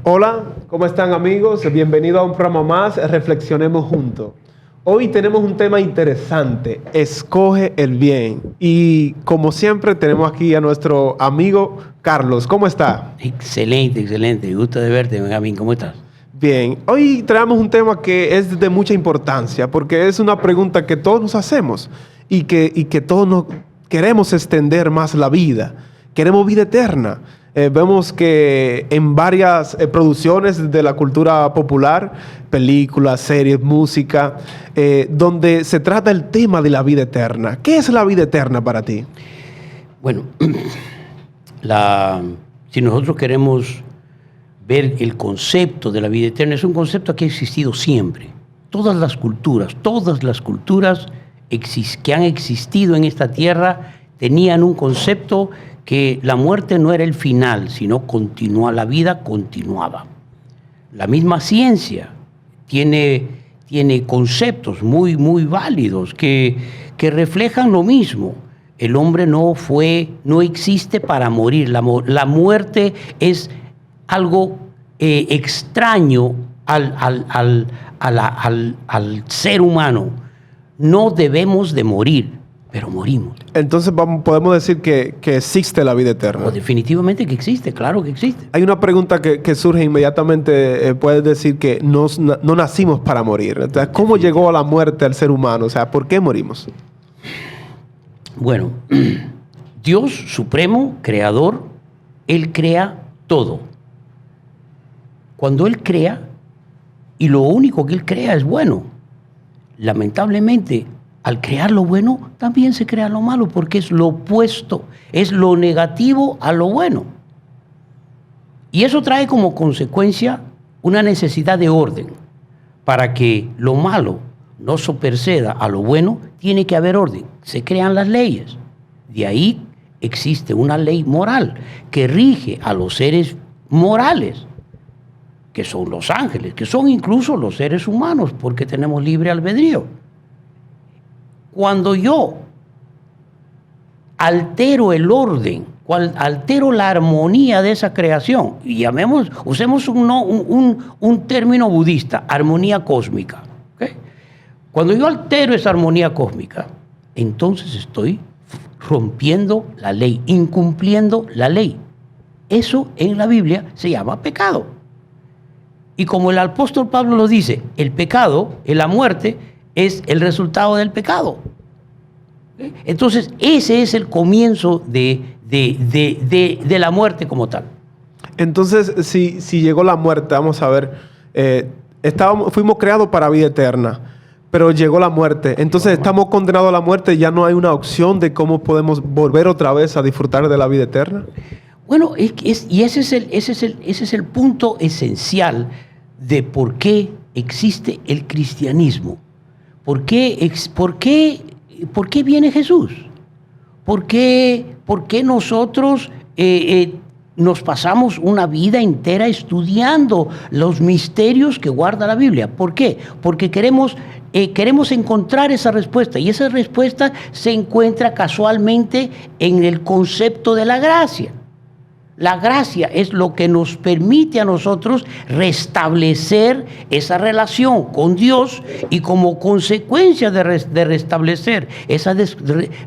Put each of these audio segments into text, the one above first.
Hola, ¿cómo están amigos? Bienvenidos a un programa más, Reflexionemos Juntos. Hoy tenemos un tema interesante, escoge el bien. Y como siempre tenemos aquí a nuestro amigo Carlos. ¿Cómo está? Excelente, excelente. Gusto de verte, Benjamín. ¿Cómo estás? Bien, hoy traemos un tema que es de mucha importancia porque es una pregunta que todos nos hacemos y que todos nos queremos extender más la vida. Queremos vida eterna. Vemos que en varias producciones de la cultura popular, películas, series, música, donde se trata el tema de la vida eterna. ¿Qué es la vida eterna para ti? Bueno, si nosotros queremos ver el concepto de la vida eterna, es un concepto que ha existido siempre. Todas las culturas que han existido en esta tierra tenían un concepto que la muerte no era el final, sino la vida continuaba. La misma ciencia tiene conceptos muy, muy válidos que reflejan lo mismo. El hombre no existe para morir. La muerte es algo extraño al ser humano. No debemos de morir, pero morimos. Entonces podemos decir que existe la vida eterna. No, definitivamente que existe, claro que existe. Hay una pregunta que surge inmediatamente, puedes decir que no nacimos para morir. Entonces, ¿cómo llegó la muerte al ser humano? O sea, ¿por qué morimos? Bueno, Dios Supremo, Creador, Él crea todo. Cuando Él crea, y lo único que Él crea es bueno, lamentablemente, al crear lo bueno, también se crea lo malo, porque es lo opuesto, es lo negativo a lo bueno. Y eso trae como consecuencia una necesidad de orden. Para que lo malo no superseda a lo bueno, tiene que haber orden. Se crean las leyes. De ahí existe una ley moral que rige a los seres morales, que son los ángeles, que son incluso los seres humanos, porque tenemos libre albedrío. Cuando yo altero el orden, altero la armonía de esa creación, y usemos un término budista, armonía cósmica. ¿Okay? Cuando yo altero esa armonía cósmica, entonces estoy rompiendo la ley, incumpliendo la ley. Eso en la Biblia se llama pecado. Y como el apóstol Pablo lo dice, el pecado, la muerte, es el resultado del pecado. Entonces, ese es el comienzo de la muerte como tal. Entonces, si llegó la muerte, vamos a ver, fuimos creados para vida eterna, pero llegó la muerte. Entonces, estamos condenados a la muerte, ya no hay una opción de cómo podemos volver otra vez a disfrutar de la vida eterna. Bueno, ese es el punto esencial de por qué existe el cristianismo. ¿Por qué viene Jesús? ¿Por qué nosotros nos pasamos una vida entera estudiando los misterios que guarda la Biblia? ¿Por qué? Porque queremos encontrar esa respuesta, y esa respuesta se encuentra casualmente en el concepto de la gracia. La gracia es lo que nos permite a nosotros restablecer esa relación con Dios, y como consecuencia de restablecer esa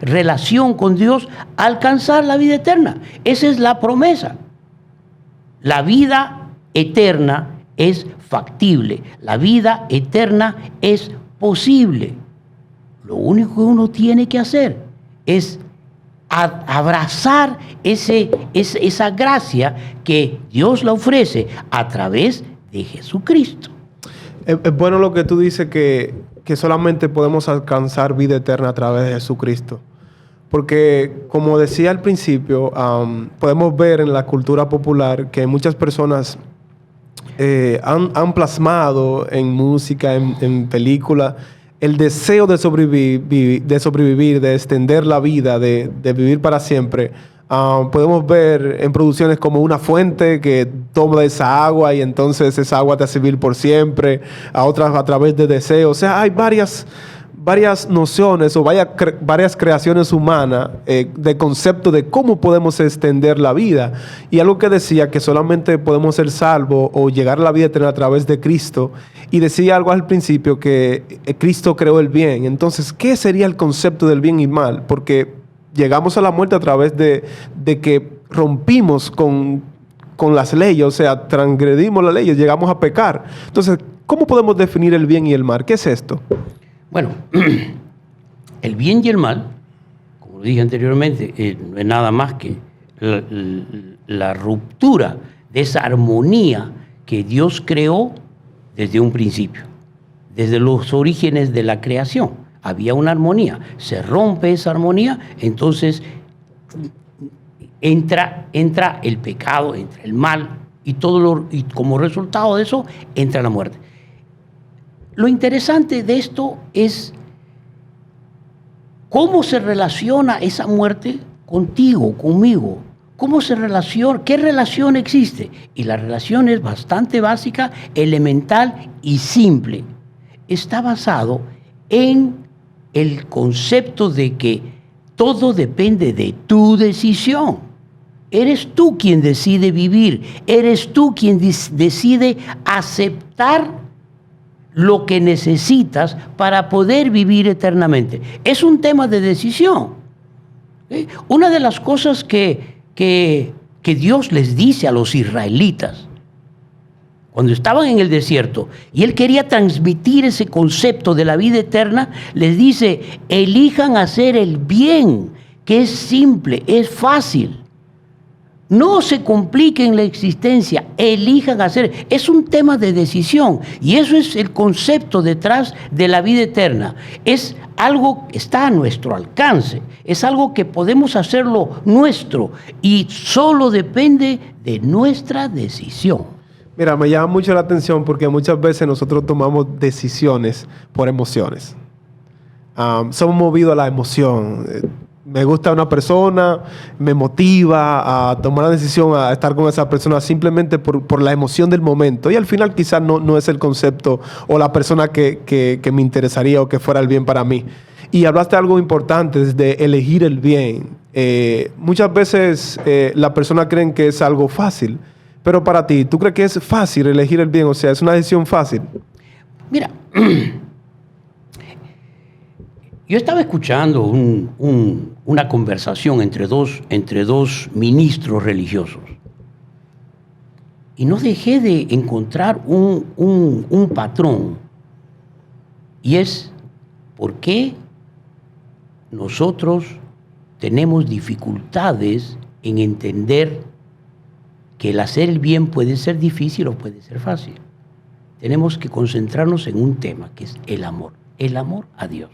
relación con Dios, alcanzar la vida eterna. Esa es la promesa. La vida eterna es factible. La vida eterna es posible. Lo único que uno tiene que hacer es abrazar esa gracia que Dios la ofrece a través de Jesucristo. Es bueno lo que tú dices, que solamente podemos alcanzar vida eterna a través de Jesucristo. Porque, como decía al principio, podemos ver en la cultura popular que muchas personas han plasmado en música, en películas, el deseo de sobrevivir, de extender la vida, de vivir para siempre. Podemos ver en producciones como una fuente que toma esa agua y entonces esa agua te hace vivir por siempre, a otras a través de deseos. O sea, hay varias varias nociones o varias creaciones humanas de concepto de cómo podemos extender la vida. Y algo que decía que solamente podemos ser salvos o llegar a la vida eterna a través de Cristo. Y decía algo al principio que Cristo creó el bien. Entonces, ¿qué sería el concepto del bien y mal? Porque llegamos a la muerte a través de que rompimos con las leyes, o sea, transgredimos las leyes, llegamos a pecar. Entonces, ¿cómo podemos definir el bien y el mal? ¿Qué es esto? Bueno, el bien y el mal, como dije anteriormente, no es nada más que la ruptura de esa armonía que Dios creó desde un principio, desde los orígenes de la creación. Había una armonía, se rompe esa armonía, entonces entra el pecado, entra el mal, y como resultado de eso entra la muerte. Lo interesante de esto es cómo se relaciona esa muerte contigo, conmigo. ¿Cómo se relaciona? ¿Qué relación existe? Y la relación es bastante básica, elemental y simple. Está basado en el concepto de que todo depende de tu decisión. Eres tú quien decide vivir, eres tú quien decide aceptar lo que necesitas para poder vivir eternamente. Es un tema de decisión. ¿Sí? Una de las cosas que Dios les dice a los israelitas cuando estaban en el desierto y Él quería transmitir ese concepto de la vida eterna, les dice, elijan hacer el bien, que es simple, es fácil. No se compliquen la existencia, elijan hacer. Es un tema de decisión y eso es el concepto detrás de la vida eterna. Es algo que está a nuestro alcance, es algo que podemos hacerlo nuestro y solo depende de nuestra decisión. Mira, me llama mucho la atención porque muchas veces nosotros tomamos decisiones por emociones. Somos movidos a la emoción. Me gusta una persona, me motiva a tomar la decisión, a estar con esa persona simplemente por la emoción del momento. Y al final quizás no es el concepto o la persona que me interesaría o que fuera el bien para mí. Y hablaste de algo importante, de elegir el bien. Muchas veces las personas creen que es algo fácil. Pero para ti, ¿tú crees que es fácil elegir el bien? O sea, ¿es una decisión fácil? Mira, yo estaba escuchando una conversación entre dos ministros religiosos y no dejé de encontrar un patrón, y es por qué nosotros tenemos dificultades en entender que el hacer el bien puede ser difícil o puede ser fácil. Tenemos que concentrarnos en un tema, que es el amor a Dios.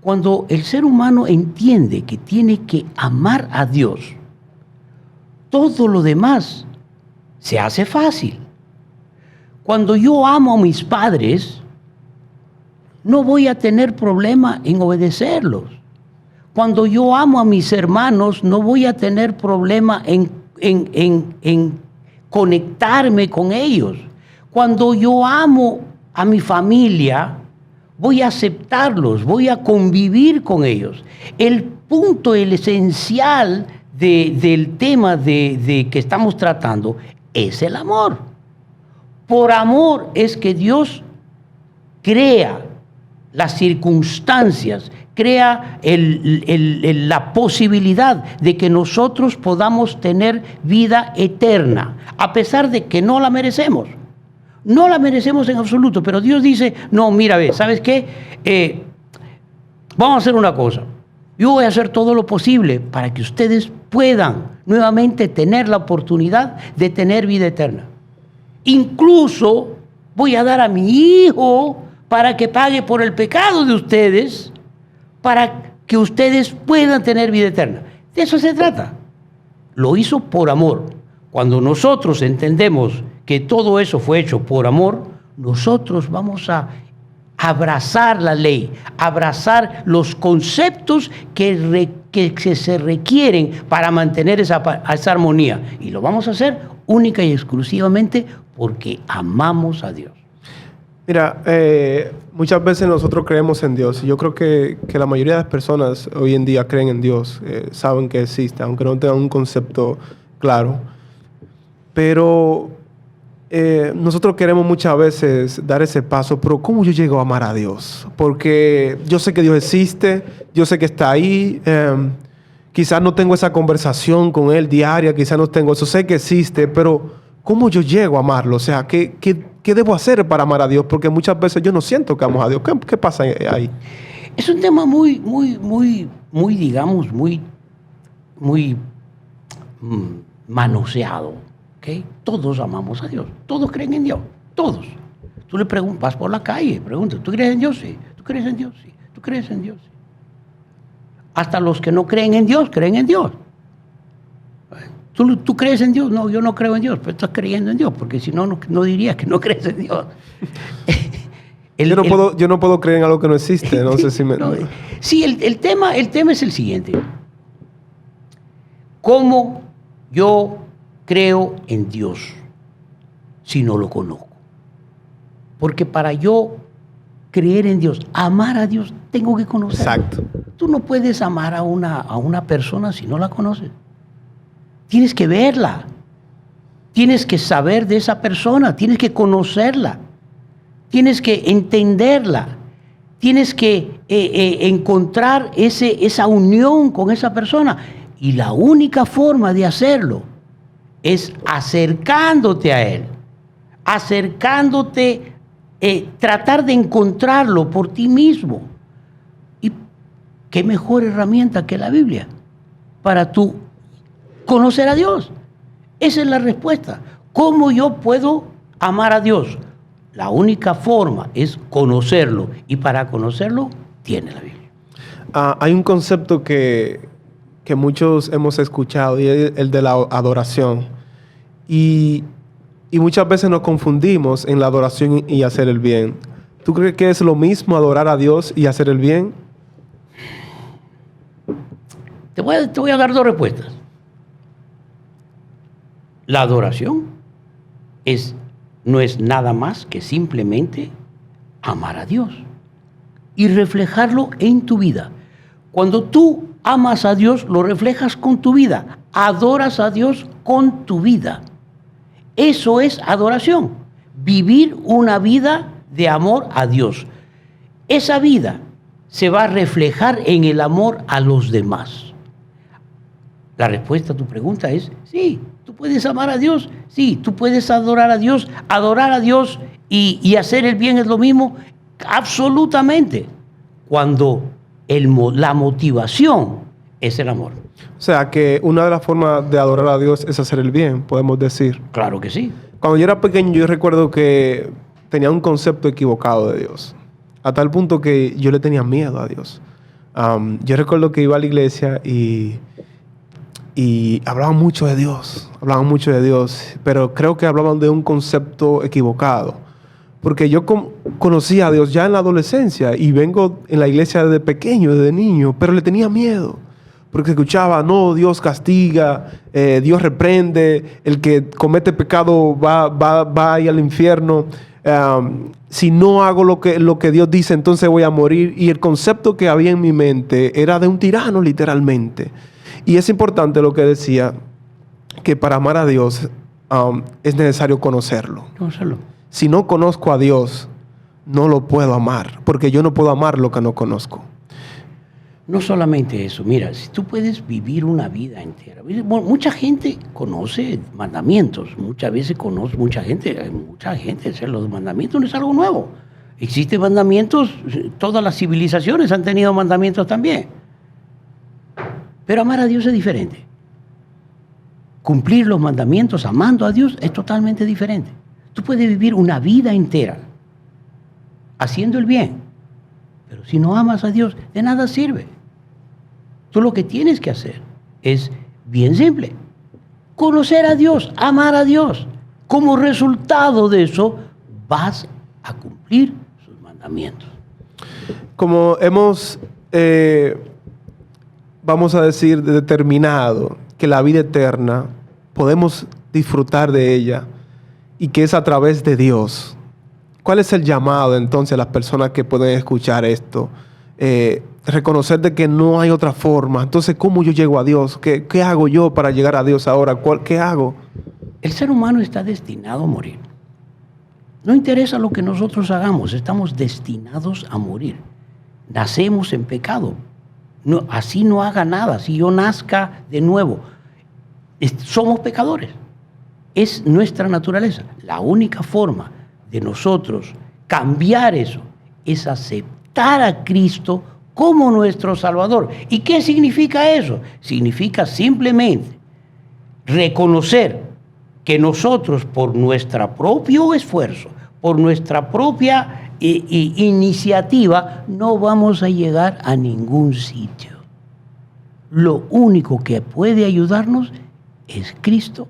Cuando el ser humano entiende que tiene que amar a Dios, todo lo demás se hace fácil. Cuando yo amo a mis padres, no voy a tener problema en obedecerlos. Cuando yo amo a mis hermanos, no voy a tener problema en conectarme con ellos. Cuando yo amo a mi familia, voy a aceptarlos, voy a convivir con ellos. El punto, el esencial del tema de que estamos tratando es el amor. Por amor es que Dios crea las circunstancias, crea la posibilidad de que nosotros podamos tener vida eterna, a pesar de que no la merecemos. No la merecemos en absoluto, pero Dios dice, no, mira, ¿sabes qué? Vamos a hacer una cosa. Yo voy a hacer todo lo posible para que ustedes puedan nuevamente tener la oportunidad de tener vida eterna. Incluso voy a dar a mi hijo para que pague por el pecado de ustedes, para que ustedes puedan tener vida eterna. De eso se trata. Lo hizo por amor. Cuando nosotros entendemos que todo eso fue hecho por amor, nosotros vamos a abrazar la ley, abrazar los conceptos que se requieren para mantener esa armonía. Y lo vamos a hacer única y exclusivamente porque amamos a Dios. Mira, muchas veces nosotros creemos en Dios. Y yo creo que la mayoría de las personas hoy en día creen en Dios, saben que existe, aunque no tengan un concepto claro. Pero nosotros queremos muchas veces dar ese paso, pero ¿cómo yo llego a amar a Dios? Porque yo sé que Dios existe, yo sé que está ahí. Quizás no tengo esa conversación con Él diaria, quizás no tengo eso, sé que existe, pero ¿cómo yo llego a amarlo? O sea, ¿qué debo hacer para amar a Dios? Porque muchas veces yo no siento que amo a Dios. ¿Qué pasa ahí? Es un tema muy, digamos, muy manoseado. ¿Okay? Todos amamos a Dios, todos creen en Dios, todos. Tú le preguntas, vas por la calle, preguntas, ¿tú crees en Dios? Sí. ¿Tú crees en Dios? Sí. ¿Tú crees en Dios? Sí. Hasta los que no creen en Dios, creen en Dios. ¿Tú crees en Dios? No, yo no creo en Dios, pero estás creyendo en Dios, porque si no, no dirías que no crees en Dios. Yo no puedo creer en algo que no existe, no sé si me... No, sí, el tema es el siguiente. ¿Cómo yo creo en Dios si no lo conozco? Porque para yo creer en Dios, amar a Dios, tengo que conocerlo. Exacto. Tú no puedes amar a una persona si no la conoces. Tienes que verla. Tienes que saber de esa persona. Tienes que conocerla. Tienes que entenderla. Tienes que encontrar esa unión con esa persona. Y la única forma de hacerlo es acercándote a Él. Acercándote, tratar de encontrarlo por ti mismo. ¿Y qué mejor herramienta que la Biblia para tú conocer a Dios? Esa es la respuesta. ¿Cómo yo puedo amar a Dios? La única forma es conocerlo. Y para conocerlo, tiene la Biblia. Hay un concepto que muchos hemos escuchado y es el de la adoración. Y muchas veces nos confundimos en la adoración y hacer el bien. ¿Tú crees que es lo mismo adorar a Dios y hacer el bien? Te voy a dar dos respuestas. La adoración no es nada más que simplemente amar a Dios y reflejarlo en tu vida. Cuando tú amas a Dios, lo reflejas con tu vida. Adoras a Dios con tu vida. Eso es adoración. Vivir una vida de amor a Dios. Esa vida se va a reflejar en el amor a los demás. La respuesta a tu pregunta es sí. ¿Tú puedes amar a Dios? Sí. ¿Tú puedes adorar a Dios? Adorar a Dios y hacer el bien es lo mismo. Absolutamente. Cuando la motivación es el amor. O sea, que una de las formas de adorar a Dios es hacer el bien, podemos decir. Claro que sí. Cuando yo era pequeño, yo recuerdo que tenía un concepto equivocado de Dios. A tal punto que yo le tenía miedo a Dios. Yo recuerdo que iba a la iglesia y hablaban mucho de Dios. Pero creo que hablaban de un concepto equivocado. Porque yo conocía a Dios ya en la adolescencia y vengo en la iglesia desde pequeño, desde niño, pero le tenía miedo. Porque escuchaba, no, Dios castiga, Dios reprende, el que comete pecado va a ir al infierno. Si no hago lo que Dios dice, entonces voy a morir. Y el concepto que había en mi mente era de un tirano, literalmente. Y es importante lo que decía, que para amar a Dios es necesario conocerlo. Conocerlo. Si no conozco a Dios, no lo puedo amar, porque yo no puedo amar lo que no conozco. No solamente eso, mira, si tú puedes vivir una vida entera. Mucha gente conoce mandamientos, muchas veces conoce mucha gente, los mandamientos no es algo nuevo. Existen mandamientos, todas las civilizaciones han tenido mandamientos también. Pero amar a Dios es diferente. Cumplir los mandamientos amando a Dios es totalmente diferente. Tú puedes vivir una vida entera haciendo el bien, pero si no amas a Dios, de nada sirve. Tú lo que tienes que hacer es bien simple. Conocer a Dios, amar a Dios. Como resultado de eso, vas a cumplir sus mandamientos. Como hemos, vamos a decir, determinado que la vida eterna podemos disfrutar de ella y que es a través de Dios. ¿Cuál es el llamado entonces a las personas que pueden escuchar esto? Reconocer de que no hay otra forma. Entonces, ¿cómo yo llego a Dios? ¿Qué hago yo para llegar a Dios ahora? ¿Qué hago? El ser humano está destinado a morir. No interesa lo que nosotros hagamos, estamos destinados a morir. Nacemos en pecado. No, así no haga nada, si yo nazca de nuevo. Somos pecadores. Es nuestra naturaleza. La única forma de nosotros cambiar eso es aceptar a Cristo como nuestro Salvador. ¿Y qué significa eso? Significa simplemente reconocer que nosotros, por nuestro propio esfuerzo, por nuestra propia iniciativa, no vamos a llegar a ningún sitio. Lo único que puede ayudarnos es Cristo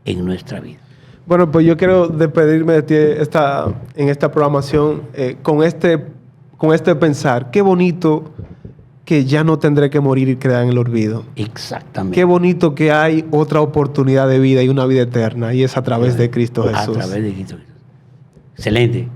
en nuestra vida. Bueno, pues yo quiero despedirme de ti en esta programación con este pensar. Qué bonito que ya no tendré que morir y quedar en el olvido. Exactamente. Qué bonito que hay otra oportunidad de vida y una vida eterna, y es a través de Cristo Jesús. A través de Cristo Jesús. Excelente.